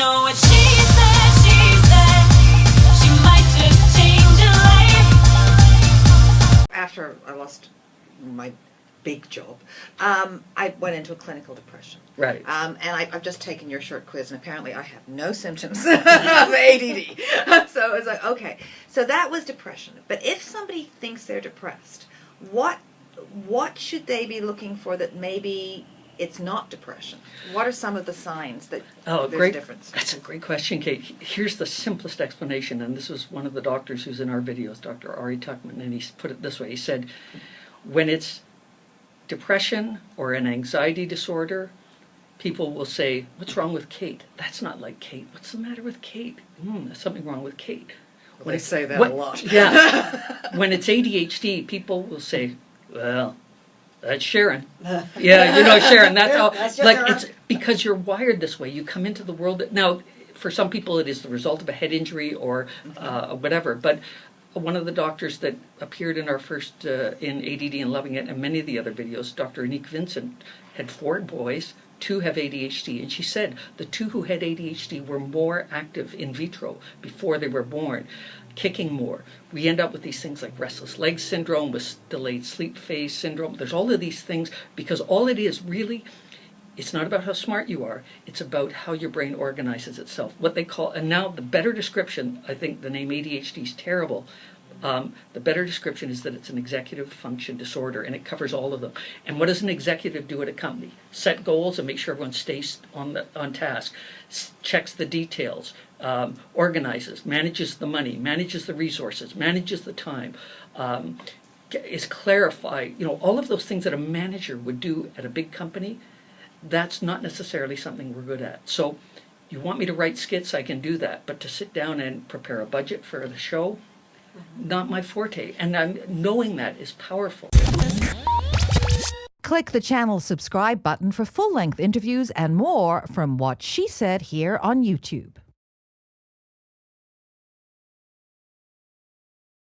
know what she said. She might just change your life. After I lost my big job, I went into a clinical depression. Right. And I've just taken your short quiz, and apparently I have no symptoms of ADD. So it's like, okay. So that was depression. But if somebody thinks they're depressed, what should they be looking for that maybe it's not depression? What are some of the signs that there's a difference? That's a great question, Kate. Here's the simplest explanation, and this was one of the doctors who's in our videos, Dr. Ari Tuckman, and he put it this way. He said, when it's depression or an anxiety disorder, people will say, what's wrong with Kate? That's not like Kate. What's the matter with Kate? There's something wrong with Kate. Well, they say that a lot. Yeah. When it's ADHD, people will say, well, that's Sharon. Yeah, you know Sharon. That's how. That's Like Sharon. it's because you're wired this way. You come into the world. Now, for some people, it is the result of a head injury or whatever. But one of the doctors that appeared in our first in ADD and Loving It, and many of the other videos, Dr. Anique Vincent, had 4 boys. 2 have ADHD, and she said the 2 who had ADHD were more active in vitro before they were born, kicking more. We end up with these things like restless leg syndrome, with delayed sleep phase syndrome. There's all of these things because all it is really, it's not about how smart you are. It's about how your brain organizes itself. What they call, and now the better description, I think the name ADHD is terrible. The better description is that it's an executive function disorder, and it covers all of them. And what does an executive do at a company? Set goals and make sure everyone stays on task, checks the details, organizes, manages the money, manages the resources, manages the time, is clarified. You know, all of those things that a manager would do at a big company, that's not necessarily something we're good at. So you want me to write skits, I can do that. But to sit down and prepare a budget for the show, not my forte. And knowing that is powerful. Click the channel subscribe button for full-length interviews and more from What She Said here on YouTube.